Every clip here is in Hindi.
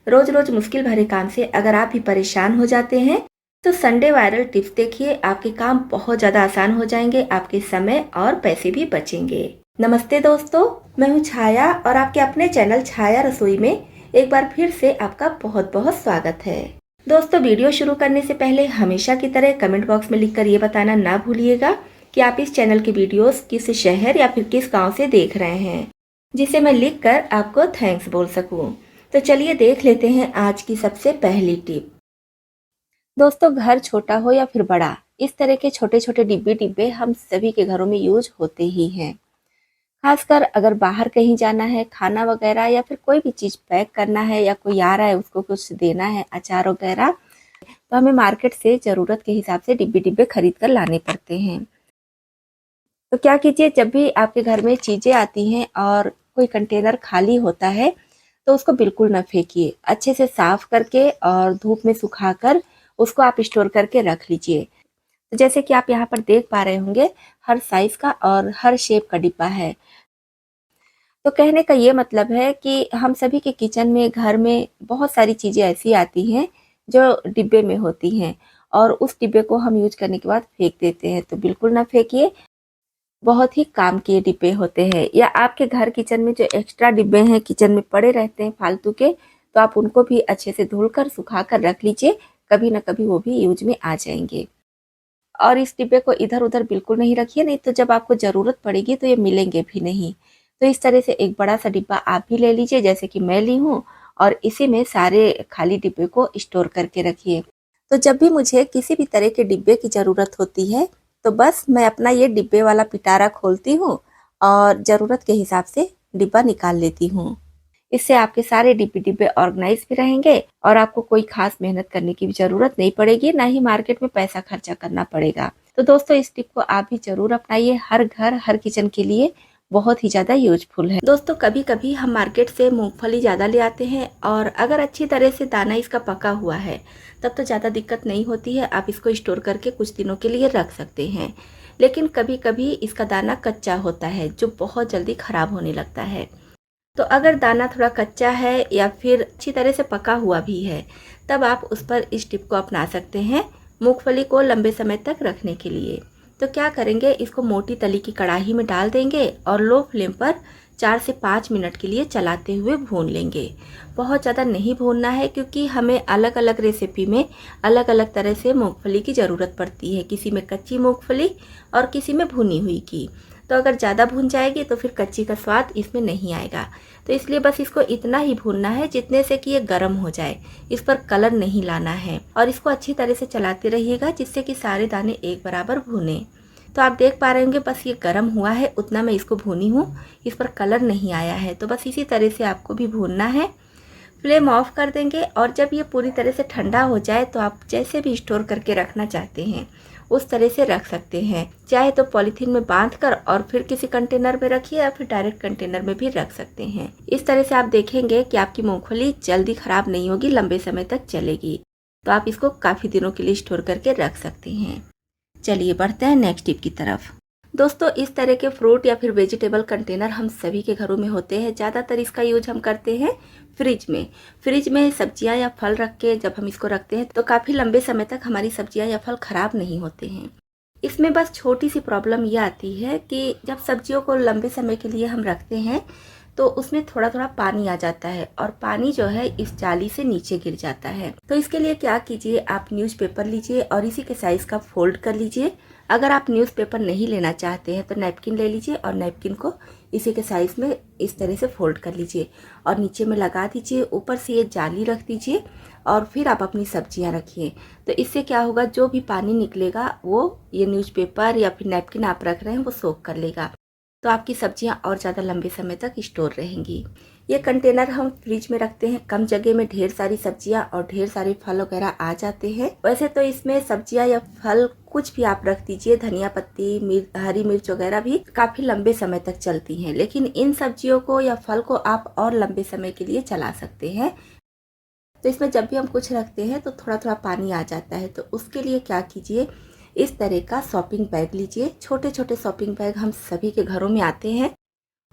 रोज रोज मुश्किल भरे काम से अगर आप भी परेशान हो जाते हैं तो संडे वायरल टिप्स देखिए, आपके काम बहुत ज़्यादा आसान हो जाएंगे, आपके समय और पैसे भी बचेंगे। नमस्ते दोस्तों, मैं हूँ छाया और आपके अपने चैनल छाया रसोई में एक बार फिर से आपका बहुत बहुत स्वागत है। दोस्तों, वीडियो शुरू करने से पहले हमेशा की तरह कमेंट बॉक्स में लिखकर ये बताना ना भूलिएगा कि आप इस चैनल के वीडियोस किस शहर या फिर किस गांव से देख रहे हैं, जिसे मैं लिखकर आपको थैंक्स बोल सकूं। तो चलिए देख लेते हैं आज की सबसे पहली टिप। दोस्तों, घर छोटा हो या फिर बड़ा, इस तरह के छोटे छोटे डिब्बे डिब्बे हम सभी के घरों में यूज होते ही हैं। खासकर अगर बाहर कहीं जाना है, खाना वगैरह या फिर कोई भी चीज़ पैक करना है या कोई आ रहा है उसको कुछ देना है, अचार वगैरह, तो हमें मार्केट से ज़रूरत के हिसाब से डिब्बे डिब्बे खरीद कर लाने पड़ते हैं। तो क्या कीजिए, जब भी आपके घर में चीज़ें आती हैं और कोई कंटेनर खाली होता है तो उसको बिल्कुल ना फेंकिए। अच्छे से साफ करके और धूप में सुखाकर उसको आप स्टोर करके रख लीजिए। तो जैसे कि आप यहाँ पर देख पा रहे होंगे, हर साइज का और हर शेप का डिब्बा है। तो कहने का ये मतलब है कि हम सभी के किचन में, घर में बहुत सारी चीज़ें ऐसी आती हैं जो डिब्बे में होती हैं और उस डिब्बे को हम यूज करने के बाद फेंक देते हैं। तो बिल्कुल ना फेंकिए, बहुत ही काम के डिब्बे होते हैं। या आपके घर किचन में जो एक्स्ट्रा डिब्बे हैं किचन में पड़े रहते हैं फालतू के, तो आप उनको भी अच्छे से धुलकर सुखा कर रख लीजिए, कभी ना कभी वो भी यूज में आ जाएंगे। और इस डिब्बे को इधर उधर बिल्कुल नहीं रखिए, नहीं तो जब आपको ज़रूरत पड़ेगी तो ये मिलेंगे भी नहीं। तो इस तरह से एक बड़ा सा डिब्बा आप भी ले लीजिए, जैसे कि मैं ली हूँ, और इसी में सारे खाली डिब्बे को स्टोर करके रखिए। तो जब भी मुझे किसी भी तरह के डिब्बे की ज़रूरत होती है तो बस मैं अपना ये डिब्बे वाला पिटारा खोलती हूँ और ज़रूरत के हिसाब से डिब्बा निकाल लेती हूँ। इससे आपके सारे डिब्बे डिब्बे ऑर्गेनाइज भी रहेंगे और आपको कोई खास मेहनत करने की भी ज़रूरत नहीं पड़ेगी, ना ही मार्केट में पैसा खर्चा करना पड़ेगा। तो दोस्तों, इस टिप को आप भी ज़रूर अपनाइए। हर घर, हर किचन के लिए बहुत ही ज़्यादा यूजफुल है। दोस्तों, कभी कभी हम मार्केट से मूंगफली ज़्यादा ले आते हैं और अगर अच्छी तरह से दाना इसका पका हुआ है तब तो ज़्यादा दिक्कत नहीं होती है, आप इसको स्टोर करके कुछ दिनों के लिए रख सकते हैं। लेकिन कभी कभी इसका दाना कच्चा होता है जो बहुत जल्दी ख़राब होने लगता है। तो अगर दाना थोड़ा कच्चा है या फिर अच्छी तरह से पका हुआ भी है, तब आप उस पर इस टिप को अपना सकते हैं मूंगफली को लंबे समय तक रखने के लिए। तो क्या करेंगे, इसको मोटी तली की कढ़ाई में डाल देंगे और लो फ्लेम पर 4 से 5 मिनट के लिए चलाते हुए भून लेंगे। बहुत ज़्यादा नहीं भूनना है, क्योंकि हमें अलग अलग रेसिपी में अलग अलग तरह से मूंगफली की ज़रूरत पड़ती है। किसी में कच्ची मूंगफली और किसी में भुनी हुई की। तो अगर ज़्यादा भून जाएगी तो फिर कच्ची का स्वाद इसमें नहीं आएगा। तो इसलिए बस इसको इतना ही भूनना है जितने से कि ये गर्म हो जाए, इस पर कलर नहीं लाना है। और इसको अच्छी तरह से चलाते रहिएगा जिससे कि सारे दाने एक बराबर भुने। तो आप देख पा रहे होंगे, बस ये गर्म हुआ है उतना मैं इसको भूनी हूँ, इस पर कलर नहीं आया है। तो बस इसी तरह से आपको भी भूनना है। फ्लेम ऑफ कर देंगे और जब ये पूरी तरह से ठंडा हो जाए तो आप जैसे भी स्टोर करके रखना चाहते हैं उस तरह से रख सकते हैं। चाहे तो पॉलीथीन में बांध कर और फिर किसी कंटेनर में रखिए या फिर डायरेक्ट कंटेनर में भी रख सकते हैं। इस तरह से आप देखेंगे कि आपकी मूंगफली जल्दी खराब नहीं होगी, लंबे समय तक चलेगी। तो आप इसको काफ़ी दिनों के लिए स्टोर करके रख सकते हैं। चलिए बढ़ते हैं नेक्स्ट टिप की तरफ। दोस्तों, इस तरह के फ्रूट या फिर वेजिटेबल कंटेनर हम सभी के घरों में होते हैं। ज़्यादातर इसका यूज हम करते हैं फ्रिज में। फ्रिज में सब्जियां या फल रख के जब हम इसको रखते हैं तो काफ़ी लंबे समय तक हमारी सब्जियां या फल खराब नहीं होते हैं। इसमें बस छोटी सी प्रॉब्लम ये आती है कि जब सब्जियों को लंबे समय के लिए हम रखते हैं तो उसमें थोड़ा थोड़ा पानी आ जाता है और पानी जो है इस जाली से नीचे गिर जाता है। तो इसके लिए क्या कीजिए, आप न्यूज़पेपर लीजिए और इसी के साइज़ का फोल्ड कर लीजिए। अगर आप न्यूज़पेपर नहीं लेना चाहते हैं तो नैपकिन ले लीजिए और नैपकिन को इसी के साइज़ में इस तरह से फोल्ड कर लीजिए और नीचे में लगा दीजिए। ऊपर से ये जाली रख दीजिए और फिर आप अपनी सब्जियां रखिए। तो इससे क्या होगा, जो भी पानी निकलेगा वो ये न्यूज़पेपर या फिर नैपकिन आप रख रहे हैं वो सोख कर लेगा। तो आपकी सब्जियां और ज़्यादा लंबे समय तक स्टोर रहेंगी। ये कंटेनर हम फ्रिज में रखते हैं, कम जगह में ढेर सारी सब्जियां और ढेर सारे फल वगैरह आ जाते हैं। वैसे तो इसमें सब्जियां या फल कुछ भी आप रख दीजिए, धनिया पत्ती, हरी मिर्च वगैरह भी काफ़ी लंबे समय तक चलती हैं। लेकिन इन सब्जियों को या फल को आप और लंबे समय के लिए चला सकते हैं। तो इसमें जब भी हम कुछ रखते हैं तो थोड़ा थोड़ा पानी आ जाता है। तो उसके लिए क्या कीजिए, इस तरह का शॉपिंग बैग लीजिए। छोटे छोटे शॉपिंग बैग हम सभी के घरों में आते हैं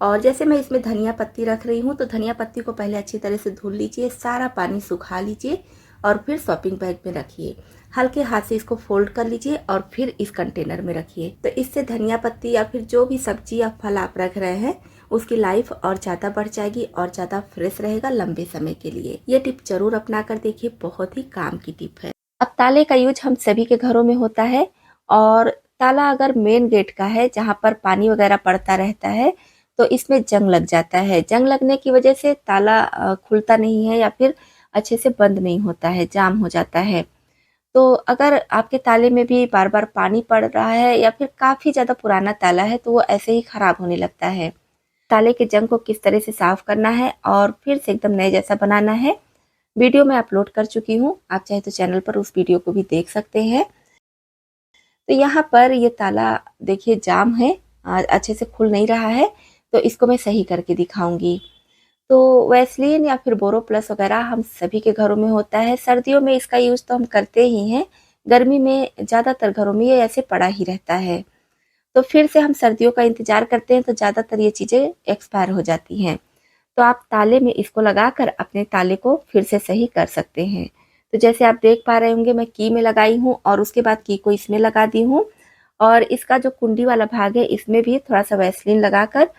और जैसे मैं इसमें धनिया पत्ती रख रही हूँ, तो धनिया पत्ती को पहले अच्छी तरह से धुल लीजिए, सारा पानी सुखा लीजिए और फिर शॉपिंग बैग में रखिए। हल्के हाथ से इसको फोल्ड कर लीजिए और फिर इस कंटेनर में रखिए। तो इससे धनिया पत्ती या फिर जो भी सब्जी या फल आप रख रहे हैं उसकी लाइफ और ज़्यादा बढ़ जाएगी और ज़्यादा फ्रेश रहेगा लंबे समय के लिए। ये टिप जरूर अपना कर देखिए, बहुत ही काम की टिप है। अब ताले का यूज हम सभी के घरों में होता है और ताला अगर मेन गेट का है जहाँ पर पानी वगैरह पड़ता रहता है तो इसमें जंग लग जाता है। जंग लगने की वजह से ताला खुलता नहीं है या फिर अच्छे से बंद नहीं होता है, जाम हो जाता है। तो अगर आपके ताले में भी बार बार पानी पड़ रहा है या फिर काफ़ी ज़्यादा पुराना ताला है तो वो ऐसे ही ख़राब होने लगता है। ताले के जंग को किस तरह से साफ़ करना है और फिर से एकदम नए जैसा बनाना है, वीडियो मैं अपलोड कर चुकी हूँ। आप चाहे तो चैनल पर उस वीडियो को भी देख सकते हैं। तो यहाँ पर ये ताला देखिए जाम है, अच्छे से खुल नहीं रहा है, तो इसको मैं सही करके दिखाऊंगी। तो वैसलीन या फिर बोरोप्लस वगैरह हम सभी के घरों में होता है। सर्दियों में इसका यूज़ तो हम करते ही हैं, गर्मी में ज़्यादातर घरों में ये ऐसे पड़ा ही रहता है। तो फिर से हम सर्दियों का इंतज़ार करते हैं तो ज़्यादातर ये चीज़ें एक्सपायर हो जाती हैं। तो आप ताले में इसको लगाकर अपने ताले को फिर से सही कर सकते हैं। तो जैसे आप देख पा रहे होंगे मैं की में लगाई हूँ और उसके बाद की को इसमें लगा दी हूँ और इसका जो कुंडी वाला भाग है इसमें भी थोड़ा सा वैसलीन लगाकर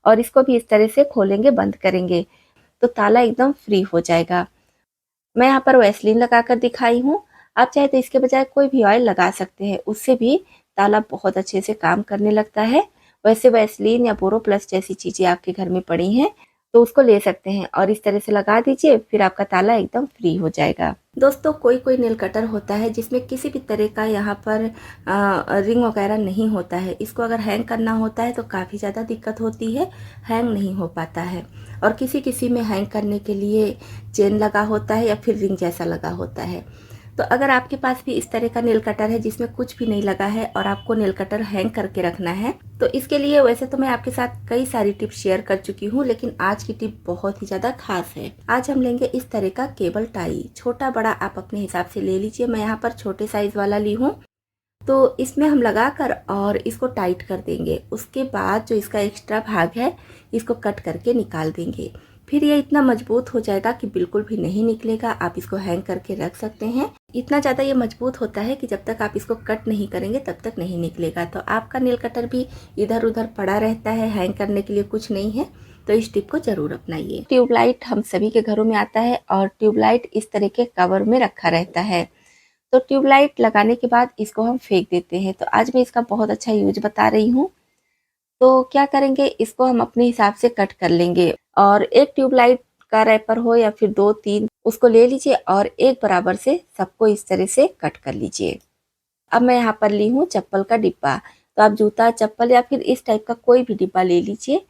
और इसको भी इस तरह से खोलेंगे, बंद करेंगे तो ताला एकदम फ्री हो जाएगा। मैं यहाँ पर वैसलीन लगाकर दिखाई हूँ, आप चाहे तो इसके बजाय कोई भी ऑयल लगा सकते हैं, उससे भी ताला बहुत अच्छे से काम करने लगता है। वैसे वैसलीन या बोरोप्लस जैसी चीज़ें आपके घर में पड़ी हैं तो उसको ले सकते हैं और इस तरह से लगा दीजिए, फिर आपका ताला एकदम फ्री हो जाएगा। दोस्तों कोई कोई नेल कटर होता है जिसमें किसी भी तरह का यहाँ पर रिंग वगैरह नहीं होता है। इसको अगर हैंग करना होता है तो काफ़ी ज़्यादा दिक्कत होती है, हैंग नहीं हो पाता है। और किसी किसी में हैंग करने के लिए चेन लगा होता है या फिर रिंग जैसा लगा होता है। तो अगर आपके पास भी इस तरह का नेल कटर है जिसमें कुछ भी नहीं लगा है और आपको नेल कटर हैंग करके रखना है तो इसके लिए वैसे तो मैं आपके साथ कई सारी टिप शेयर कर चुकी हूँ, लेकिन आज की टिप बहुत ही ज्यादा खास है। आज हम लेंगे इस तरह का केबल टाई, छोटा बड़ा आप अपने हिसाब से ले लीजिए। मैं यहाँ पर छोटे साइज वाला ली हूँ। तो इसमें हम लगाकर और इसको टाइट कर देंगे। उसके बाद जो इसका एक्स्ट्रा भाग है इसको कट करके निकाल देंगे। फिर ये इतना मजबूत हो जाएगा कि बिल्कुल भी नहीं निकलेगा। आप इसको हैंग करके रख सकते हैं। इतना ज़्यादा ये मजबूत होता है कि जब तक आप इसको कट नहीं करेंगे तब तक नहीं निकलेगा। तो आपका नेल कटर भी इधर उधर पड़ा रहता है, हैंग करने के लिए कुछ नहीं है, तो इस टिप को जरूर अपनाइए। ट्यूबलाइट हम सभी के घरों में आता है और ट्यूबलाइट इस तरह के कवर में रखा रहता है। तो ट्यूबलाइट लगाने के बाद इसको हम फेंक देते हैं। तो आज मैं इसका बहुत अच्छा यूज बता रही हूँ। तो क्या करेंगे, इसको हम अपने हिसाब से कट कर लेंगे और एक ट्यूबलाइट का रैपर हो या फिर 2-3 उसको ले लीजिए और एक बराबर से सबको इस तरह से कट कर लीजिए। अब मैं यहाँ पर ली हूँ चप्पल का डिब्बा। तो आप जूता, चप्पल या फिर इस टाइप का कोई भी डिब्बा ले लीजिए।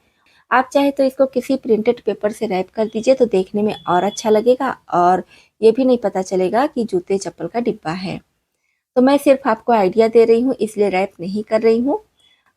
आप चाहे तो इसको किसी प्रिंटेड पेपर से रैप कर दीजिए तो देखने में और अच्छा लगेगा और ये भी नहीं पता चलेगा कि जूते चप्पल का डिब्बा है। तो मैं सिर्फ आपको आइडिया दे रही हूँ, इसलिए रैप नहीं कर रही हूँ।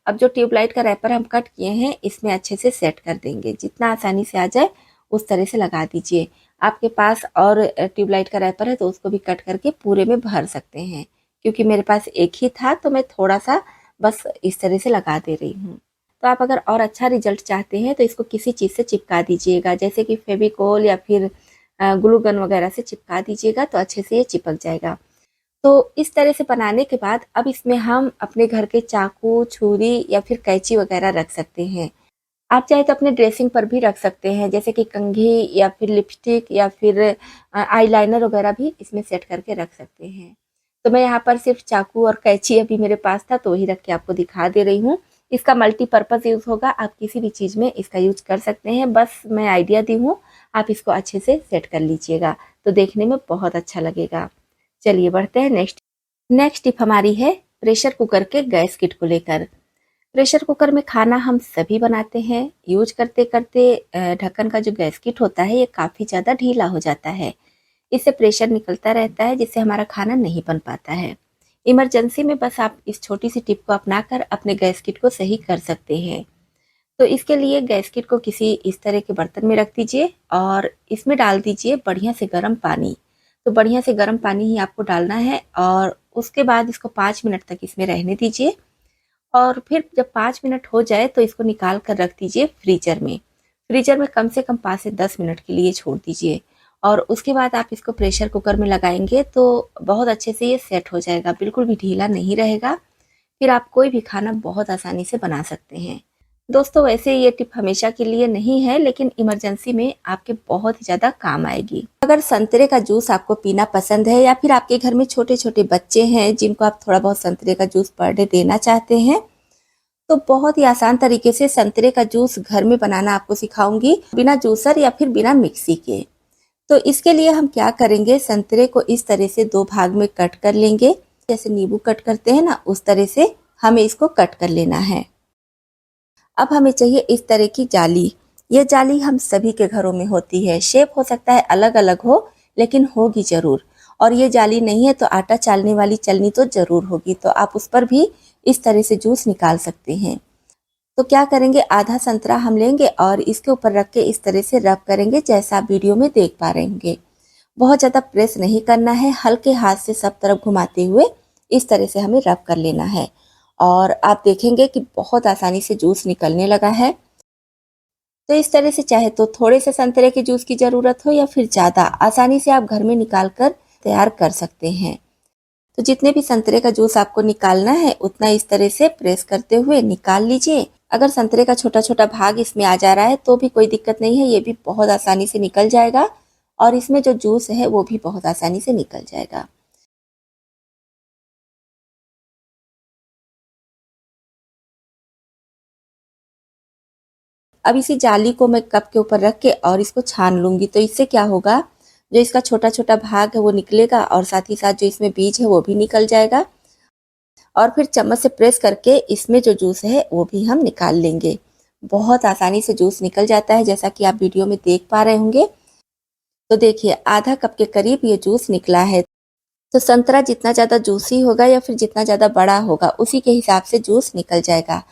अब जो ट्यूबलाइट का रैपर हम कट किए हैं इसमें अच्छे से सेट कर देंगे, जितना आसानी से आ जाए उस तरह से लगा दीजिए। आपके पास और ट्यूबलाइट का रैपर है तो उसको भी कट करके पूरे में भर सकते हैं। क्योंकि मेरे पास एक ही था तो मैं थोड़ा सा बस इस तरह से लगा दे रही हूँ। तो आप अगर और अच्छा रिजल्ट चाहते हैं तो इसको किसी चीज़ से चिपका दीजिएगा, जैसे कि फेविकोल या फिर ग्लू गन वगैरह से चिपका दीजिएगा तो अच्छे से ये चिपक जाएगा। तो इस तरह से बनाने के बाद अब इसमें हम अपने घर के चाकू, छुरी या फिर कैंची वगैरह रख सकते हैं। आप चाहे तो अपने ड्रेसिंग पर भी रख सकते हैं, जैसे कि कंघी या फिर लिपस्टिक या फिर आईलाइनर वगैरह भी इसमें सेट करके रख सकते हैं। तो मैं यहाँ पर सिर्फ चाकू और कैंची अभी मेरे पास था तो वही रख के आपको दिखा दे रही हूँ। इसका मल्टीपर्पज़ यूज़ होगा, आप किसी भी चीज़ में इसका यूज कर सकते हैं। बस मैं आइडिया दी हूँ, आप इसको अच्छे से सेट कर लीजिएगा तो देखने में बहुत अच्छा लगेगा। चलिए बढ़ते हैं नेक्स्ट टिप हमारी है प्रेशर कुकर के गैस किट को लेकर। प्रेशर कुकर में खाना हम सभी बनाते हैं। यूज करते करते ढक्कन का जो गैस किट होता है ये काफ़ी ज़्यादा ढीला हो जाता है। इससे प्रेशर निकलता रहता है जिससे हमारा खाना नहीं बन पाता है। इमरजेंसी में बस आप इस छोटी सी टिप को अपनाकर अपने गैस किट को सही कर सकते हैं। तो इसके लिए गैस किट को किसी इस तरह के बर्तन में रख दीजिए और इसमें डाल दीजिए बढ़िया से गर्म पानी। तो बढ़िया से गर्म पानी ही आपको डालना है और उसके बाद इसको 5 मिनट तक इसमें रहने दीजिए और फिर जब 5 मिनट हो जाए तो इसको निकाल कर रख दीजिए फ्रीजर में। फ्रीजर में कम से कम 5 से 10 मिनट के लिए छोड़ दीजिए और उसके बाद आप इसको प्रेशर कुकर में लगाएंगे तो बहुत अच्छे से ये सेट हो जाएगा, बिल्कुल भी ढीला नहीं रहेगा। फिर आप कोई भी खाना बहुत आसानी से बना सकते हैं। दोस्तों वैसे ये टिप हमेशा के लिए नहीं है, लेकिन इमरजेंसी में आपके बहुत ही ज़्यादा काम आएगी। अगर संतरे का जूस आपको पीना पसंद है या फिर आपके घर में छोटे छोटे बच्चे हैं जिनको आप थोड़ा बहुत संतरे का जूस पर डे देना चाहते हैं, तो बहुत ही आसान तरीके से संतरे का जूस घर में बनाना आपको सिखाऊंगी, बिना जूसर या फिर बिना मिक्सी के। तो इसके लिए हम क्या करेंगे, संतरे को इस तरह से 2 भाग में कट कर लेंगे। जैसे नींबू कट करते हैं ना, उस तरह से हमें इसको कट कर लेना है। अब हमें चाहिए इस तरह की जाली। ये जाली हम सभी के घरों में होती है, शेप हो सकता है अलग अलग हो, लेकिन होगी जरूर। और ये जाली नहीं है तो आटा चालने वाली चलनी तो जरूर होगी, तो आप उस पर भी इस तरह से जूस निकाल सकते हैं। तो क्या करेंगे, आधा संतरा हम लेंगे और इसके ऊपर रख के इस तरह से रब करेंगे, जैसा आप वीडियो में देख पा रहे होंगे। बहुत ज़्यादा प्रेस नहीं करना है, हल्के हाथ से सब तरफ घुमाते हुए इस तरह से हमें रब कर लेना है और आप देखेंगे कि बहुत आसानी से जूस निकलने लगा है। तो इस तरह से चाहे तो थोड़े से संतरे के जूस की ज़रूरत हो या फिर ज़्यादा, आसानी से आप घर में निकाल कर तैयार कर सकते हैं। तो जितने भी संतरे का जूस आपको निकालना है उतना इस तरह से प्रेस करते हुए निकाल लीजिए। अगर संतरे का छोटा छोटा भाग इसमें आ जा रहा है तो भी कोई दिक्कत नहीं है, ये भी बहुत आसानी से निकल जाएगा और इसमें जो जूस है वो भी बहुत आसानी से निकल जाएगा। अब इसी जाली को मैं कप के ऊपर रख के और इसको छान लूंगी। तो इससे क्या होगा, जो इसका छोटा छोटा भाग है वो निकलेगा और साथ ही साथ जो इसमें बीज है वो भी निकल जाएगा। और फिर चम्मच से प्रेस करके इसमें जो जूस है वो भी हम निकाल लेंगे। बहुत आसानी से जूस निकल जाता है, जैसा कि आप वीडियो में देख पा रहे होंगे। तो देखिए आधा कप के करीब ये जूस निकला है। तो संतरा जितना ज़्यादा जूसी होगा या फिर जितना ज़्यादा बड़ा होगा उसी के हिसाब से जूस निकल जाएगा।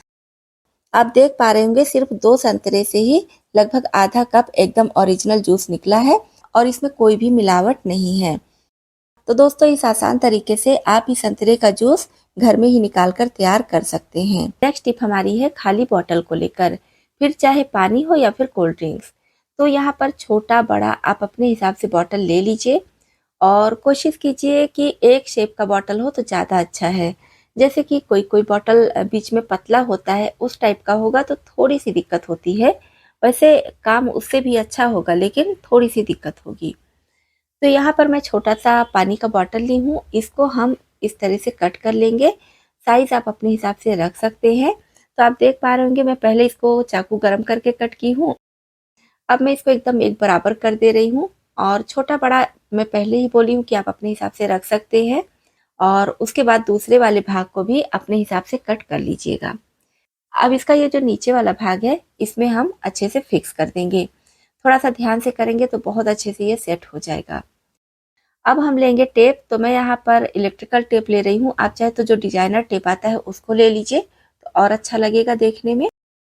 आप देख पा रहे होंगे सिर्फ 2 संतरे से ही लगभग आधा कप एकदम ओरिजिनल जूस निकला है और इसमें कोई भी मिलावट नहीं है। तो दोस्तों इस आसान तरीके से आप इस संतरे का जूस घर में ही निकाल कर तैयार कर सकते हैं। नेक्स्ट टिप हमारी है खाली बॉटल को लेकर, फिर चाहे पानी हो या फिर कोल्ड ड्रिंक्स। तो यहाँ पर छोटा बड़ा आप अपने हिसाब से बॉटल ले लीजिए और कोशिश कीजिए कि एक शेप का बॉटल हो तो ज़्यादा अच्छा है। जैसे कि कोई कोई बॉटल बीच में पतला होता है, उस टाइप का होगा तो थोड़ी सी दिक्कत होती है। वैसे काम उससे भी अच्छा होगा लेकिन थोड़ी सी दिक्कत होगी। तो यहाँ पर मैं छोटा सा पानी का बॉटल ली हूँ, इसको हम इस तरह से कट कर लेंगे। साइज आप अपने हिसाब से रख सकते हैं। तो आप देख पा रहे होंगे मैं पहले इसको चाकू गरम करके कट की हूँ। अब मैं इसको एकदम एक बराबर कर दे रही हूँ और छोटा बड़ा मैं पहले ही बोली हूँ कि आप अपने हिसाब से रख सकते हैं और उसके बाद दूसरे वाले भाग को भी अपने हिसाब से कट कर लीजिएगा। अब इसका ये जो नीचे वाला भाग है इसमें हम अच्छे से फिक्स कर देंगे। थोड़ा सा ध्यान से करेंगे तो बहुत अच्छे से ये सेट हो जाएगा। अब हम लेंगे टेप। तो मैं यहाँ पर इलेक्ट्रिकल टेप ले रही हूँ, आप चाहे तो जो डिजाइनर टेप आता है उसको ले लीजिए तो और अच्छा लगेगा देखने में।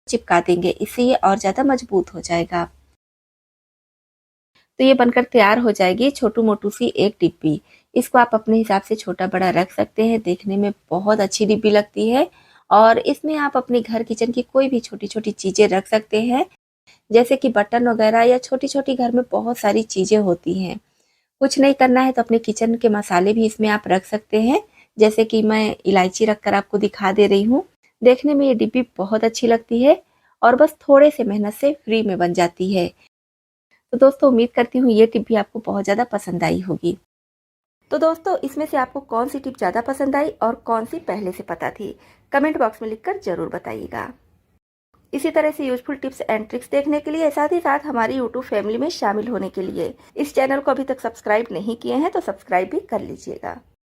चिपका देंगे, इससे ये और ज़्यादा मजबूत हो जाएगा। तो ये बनकर तैयार हो जाएगी छोटू मोटू सी एक डिब्बी। इसको आप अपने हिसाब से छोटा बड़ा रख सकते हैं, देखने में बहुत अच्छी डिब्बी लगती है और इसमें आप अपने घर किचन की कोई भी छोटी छोटी चीज़ें रख सकते हैं, जैसे कि बटन वगैरह या छोटी छोटी घर में बहुत सारी चीज़ें होती हैं। कुछ नहीं करना है तो अपने किचन के मसाले भी इसमें आप रख सकते हैं, जैसे कि मैं इलायची रखकर आपको दिखा दे रही हूँ। देखने में ये डिब्बी बहुत अच्छी लगती है और बस थोड़े से मेहनत से फ्री में बन जाती है। तो दोस्तों उम्मीद करती हूँ ये टिप भी आपको बहुत ज़्यादा पसंद आई होगी। तो दोस्तों इसमें से आपको कौन सी टिप ज़्यादा पसंद आई और कौन सी पहले से पता थी, कमेंट बॉक्स में लिखकर जरूर बताइएगा। इसी तरह से यूजफुल टिप्स एंड ट्रिक्स देखने के लिए, साथ ही साथ हमारी यूट्यूब फैमिली में शामिल होने के लिए इस चैनल को अभी तक सब्सक्राइब नहीं किए हैं तो सब्सक्राइब भी कर लीजिएगा।